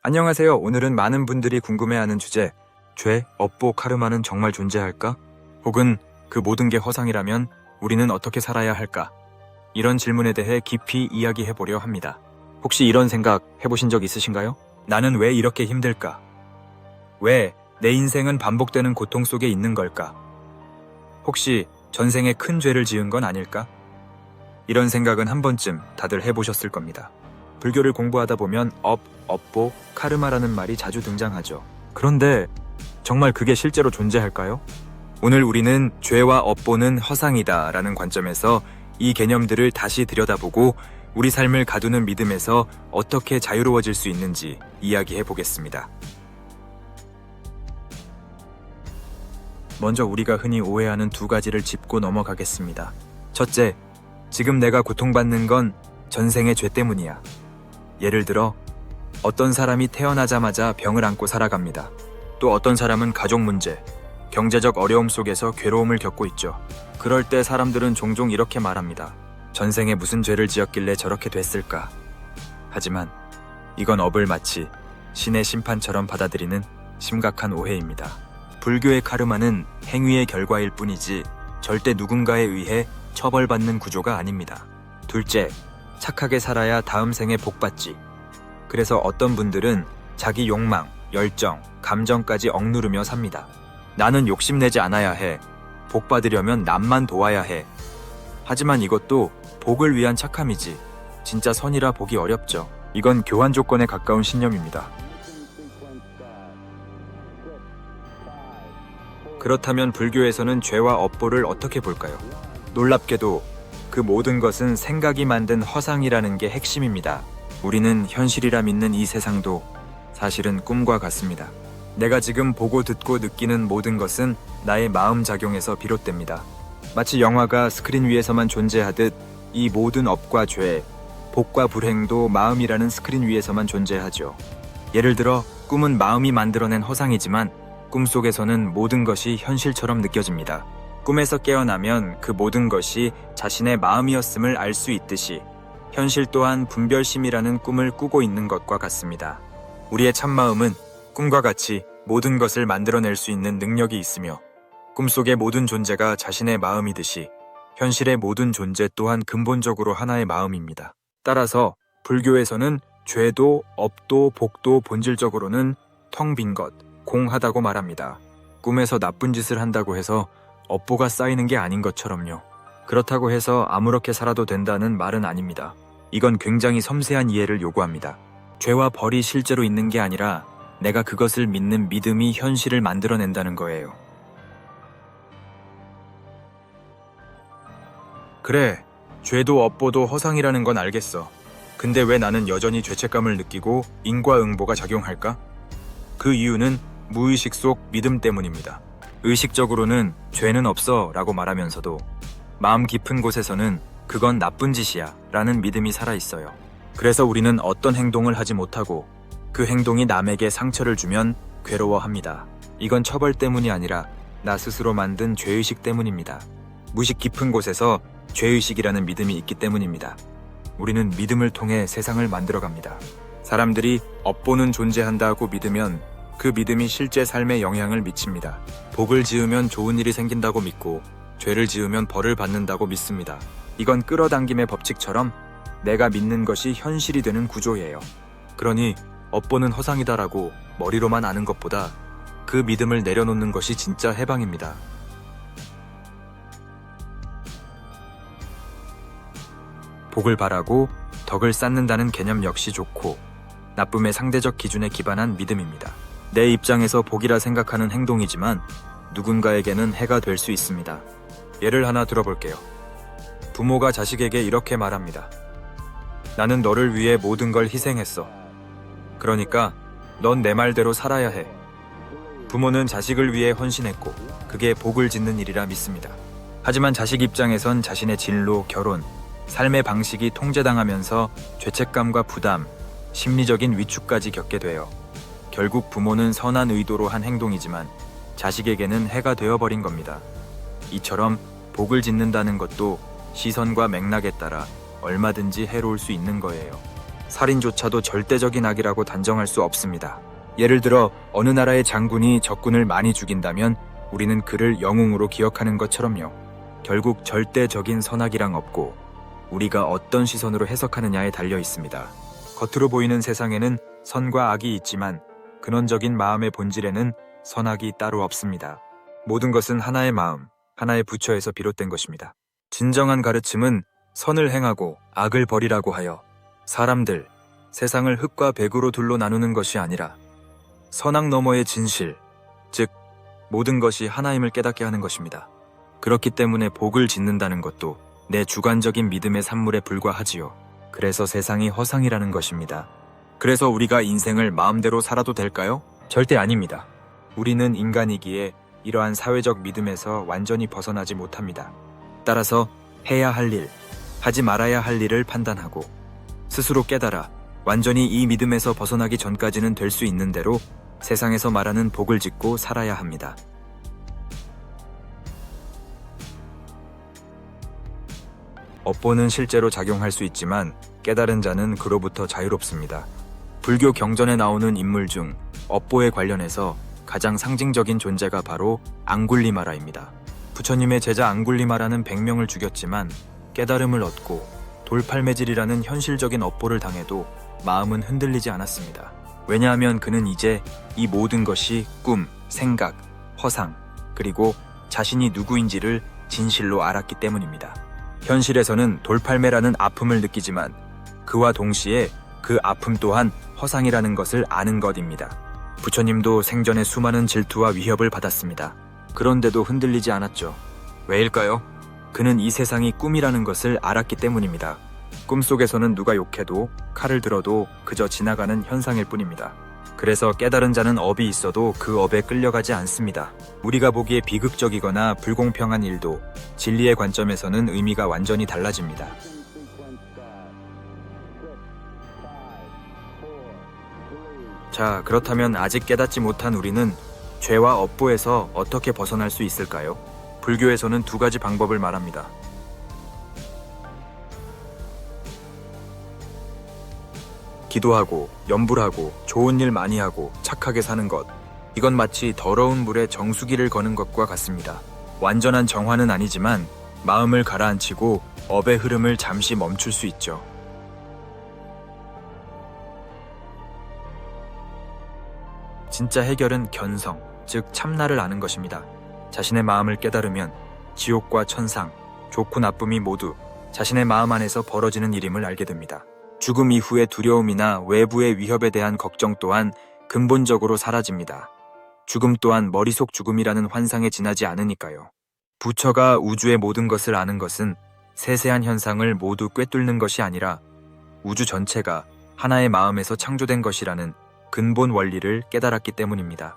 안녕하세요. 오늘은 많은 분들이 궁금해하는 주제, 죄, 업보, 카르마는 정말 존재할까? 혹은 그 모든 게 허상이라면 우리는 어떻게 살아야 할까? 이런 질문에 대해 깊이 이야기해보려 합니다. 혹시 이런 생각 해보신 적 있으신가요? 나는 왜 이렇게 힘들까? 왜 내 인생은 반복되는 고통 속에 있는 걸까? 혹시 전생에 큰 죄를 지은 건 아닐까? 이런 생각은 한 번쯤 다들 해보셨을 겁니다. 불교를 공부하다 보면 업보, 카르마라는 말이 자주 등장하죠. 그런데 정말 그게 실제로 존재할까요? 오늘 우리는 죄와 업보는 허상이다 라는 관점에서 이 개념들을 다시 들여다보고 우리 삶을 가두는 믿음에서 어떻게 자유로워질 수 있는지 이야기해 보겠습니다. 먼저 우리가 흔히 오해하는 두 가지를 짚고 넘어가겠습니다. 첫째, 지금 내가 고통받는 건 전생의 죄 때문이야. 예를 들어 어떤 사람이 태어나자마자 병을 안고 살아갑니다. 또 어떤 사람은 가족 문제, 경제적 어려움 속에서 괴로움을 겪고 있죠. 그럴 때 사람들은 종종 이렇게 말합니다. 전생에 무슨 죄를 지었길래 저렇게 됐을까? 하지만 이건 업을 마치 신의 심판처럼 받아들이는 심각한 오해입니다. 불교의 카르마는 행위의 결과일 뿐이지 절대 누군가에 의해 처벌받는 구조가 아닙니다. 둘째, 착하게 살아야 다음 생에 복받지. 그래서 어떤 분들은 자기 욕망, 열정, 감정까지 억누르며 삽니다. 나는 욕심내지 않아야 해. 복 받으려면 남만 도와야 해. 하지만 이것도 복을 위한 착함이지 진짜 선이라 보기 어렵죠. 이건 교환 조건에 가까운 신념입니다. 그렇다면 불교에서는 죄와 업보를 어떻게 볼까요? 놀랍게도 그 모든 것은 생각이 만든 허상이라는 게 핵심입니다. 우리는 현실이라 믿는 이 세상도 사실은 꿈과 같습니다. 내가 지금 보고 듣고 느끼는 모든 것은 나의 마음작용에서 비롯됩니다. 마치 영화가 스크린 위에서만 존재하듯 이 모든 업과 죄, 복과 불행도 마음이라는 스크린 위에서만 존재하죠. 예를 들어 꿈은 마음이 만들어낸 허상이지만 꿈속에서는 모든 것이 현실처럼 느껴집니다. 꿈에서 깨어나면 그 모든 것이 자신의 마음이었음을 알 수 있듯이 현실 또한 분별심이라는 꿈을 꾸고 있는 것과 같습니다. 우리의 참마음은 꿈과 같이 모든 것을 만들어낼 수 있는 능력이 있으며 꿈속의 모든 존재가 자신의 마음이듯이 현실의 모든 존재 또한 근본적으로 하나의 마음입니다. 따라서 불교에서는 죄도 업도 복도 본질적으로는 텅 빈 것, 공하다고 말합니다. 꿈에서 나쁜 짓을 한다고 해서 업보가 쌓이는 게 아닌 것처럼요. 그렇다고 해서 아무렇게 살아도 된다는 말은 아닙니다. 이건 굉장히 섬세한 이해를 요구합니다. 죄와 벌이 실제로 있는 게 아니라 내가 그것을 믿는 믿음이 현실을 만들어낸다는 거예요. 그래, 죄도 업보도 허상이라는 건 알겠어. 근데 왜 나는 여전히 죄책감을 느끼고 인과응보가 작용할까? 그 이유는 무의식 속 믿음 때문입니다. 의식적으로는 죄는 없어 라고 말하면서도 마음 깊은 곳에서는 그건 나쁜 짓이야 라는 믿음이 살아있어요. 그래서 우리는 어떤 행동을 하지 못하고 그 행동이 남에게 상처를 주면 괴로워합니다. 이건 처벌 때문이 아니라 나 스스로 만든 죄의식 때문입니다. 무식 깊은 곳에서 죄의식이라는 믿음이 있기 때문입니다. 우리는 믿음을 통해 세상을 만들어갑니다. 사람들이 업보는 존재한다고 믿으면 그 믿음이 실제 삶에 영향을 미칩니다. 복을 지으면 좋은 일이 생긴다고 믿고 죄를 지으면 벌을 받는다고 믿습니다. 이건 끌어당김의 법칙처럼 내가 믿는 것이 현실이 되는 구조예요. 그러니 업보는 허상이다라고 머리로만 아는 것보다 그 믿음을 내려놓는 것이 진짜 해방입니다. 복을 바라고 덕을 쌓는다는 개념 역시 좋고 나쁨의 상대적 기준에 기반한 믿음입니다. 내 입장에서 복이라 생각하는 행동이지만 누군가에게는 해가 될 수 있습니다. 예를 하나 들어볼게요. 부모가 자식에게 이렇게 말합니다. 나는 너를 위해 모든 걸 희생했어. 그러니까 넌 내 말대로 살아야 해. 부모는 자식을 위해 헌신했고 그게 복을 짓는 일이라 믿습니다. 하지만 자식 입장에선 자신의 진로, 결혼, 삶의 방식이 통제당하면서 죄책감과 부담, 심리적인 위축까지 겪게 돼요. 결국 부모는 선한 의도로 한 행동이지만 자식에게는 해가 되어버린 겁니다. 이처럼 복을 짓는다는 것도 시선과 맥락에 따라 얼마든지 해로울 수 있는 거예요. 살인조차도 절대적인 악이라고 단정할 수 없습니다. 예를 들어 어느 나라의 장군이 적군을 많이 죽인다면 우리는 그를 영웅으로 기억하는 것처럼요. 결국 절대적인 선악이랑 없고 우리가 어떤 시선으로 해석하느냐에 달려 있습니다. 겉으로 보이는 세상에는 선과 악이 있지만 근원적인 마음의 본질에는 선악이 따로 없습니다. 모든 것은 하나의 마음, 하나의 부처에서 비롯된 것입니다. 진정한 가르침은 선을 행하고 악을 버리라고 하여 사람들, 세상을 흙과 백으로 둘로 나누는 것이 아니라 선악 너머의 진실, 즉 모든 것이 하나임을 깨닫게 하는 것입니다. 그렇기 때문에 복을 짓는다는 것도 내 주관적인 믿음의 산물에 불과하지요. 그래서 세상이 허상이라는 것입니다. 그래서 우리가 인생을 마음대로 살아도 될까요? 절대 아닙니다. 우리는 인간이기에 이러한 사회적 믿음에서 완전히 벗어나지 못합니다. 따라서 해야 할 일, 하지 말아야 할 일을 판단하고 스스로 깨달아 완전히 이 믿음에서 벗어나기 전까지는 될 수 있는 대로 세상에서 말하는 복을 짓고 살아야 합니다. 업보는 실제로 작용할 수 있지만 깨달은 자는 그로부터 자유롭습니다. 불교 경전에 나오는 인물 중 업보에 관련해서 가장 상징적인 존재가 바로 앙굴리마라입니다. 부처님의 제자 앙굴리마라는 100명을 죽였지만 깨달음을 얻고 돌팔매질이라는 현실적인 업보를 당해도 마음은 흔들리지 않았습니다. 왜냐하면 그는 이제 이 모든 것이 꿈, 생각, 허상, 그리고 자신이 누구인지를 진실로 알았기 때문입니다. 현실에서는 돌팔매라는 아픔을 느끼지만 그와 동시에 그 아픔 또한 허상이라는 것을 아는 것입니다. 부처님도 생전에 수많은 질투와 위협을 받았습니다. 그런데도 흔들리지 않았죠. 왜일까요? 그는 이 세상이 꿈이라는 것을 알았기 때문입니다. 꿈속에서는 누가 욕해도 칼을 들어도 그저 지나가는 현상일 뿐입니다. 그래서 깨달은 자는 업이 있어도 그 업에 끌려가지 않습니다. 우리가 보기에 비극적이거나 불공평한 일도 진리의 관점에서는 의미가 완전히 달라집니다. 자, 그렇다면 아직 깨닫지 못한 우리는 죄와 업보에서 어떻게 벗어날 수 있을까요? 불교에서는 두 가지 방법을 말합니다. 기도하고, 염불하고, 좋은 일 많이 하고, 착하게 사는 것. 이건 마치 더러운 물에 정수기를 거는 것과 같습니다. 완전한 정화는 아니지만 마음을 가라앉히고 업의 흐름을 잠시 멈출 수 있죠. 진짜 해결은 견성, 즉 참나를 아는 것입니다. 자신의 마음을 깨달으면 지옥과 천상, 좋고 나쁨이 모두 자신의 마음 안에서 벌어지는 일임을 알게 됩니다. 죽음 이후의 두려움이나 외부의 위협에 대한 걱정 또한 근본적으로 사라집니다. 죽음 또한 머릿속 죽음이라는 환상에 지나지 않으니까요. 부처가 우주의 모든 것을 아는 것은 세세한 현상을 모두 꿰뚫는 것이 아니라 우주 전체가 하나의 마음에서 창조된 것이라는 근본 원리를 깨달았기 때문입니다.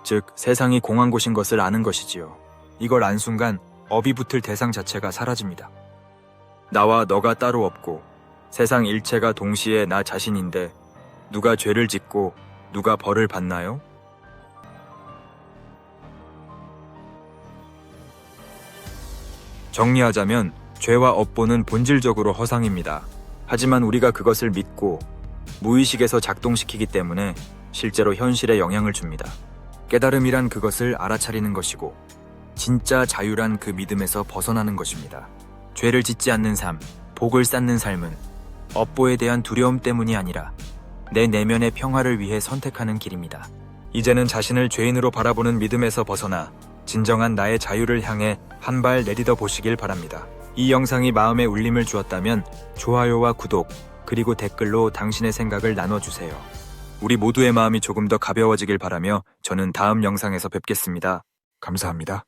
즉, 세상이 공한 곳인 것을 아는 것이지요. 이걸 안 순간 업이 붙을 대상 자체가 사라집니다. 나와 너가 따로 없고 세상 일체가 동시에 나 자신인데 누가 죄를 짓고 누가 벌을 받나요? 정리하자면 죄와 업보는 본질적으로 허상입니다. 하지만 우리가 그것을 믿고 무의식에서 작동시키기 때문에 실제로 현실에 영향을 줍니다. 깨달음이란 그것을 알아차리는 것이고 진짜 자유란 그 믿음에서 벗어나는 것입니다. 죄를 짓지 않는 삶, 복을 쌓는 삶은 업보에 대한 두려움 때문이 아니라 내 내면의 평화를 위해 선택하는 길입니다. 이제는 자신을 죄인으로 바라보는 믿음에서 벗어나 진정한 나의 자유를 향해 한 발 내딛어 보시길 바랍니다. 이 영상이 마음에 울림을 주었다면 좋아요와 구독, 그리고 댓글로 당신의 생각을 나눠주세요. 우리 모두의 마음이 조금 더 가벼워지길 바라며 저는 다음 영상에서 뵙겠습니다. 감사합니다.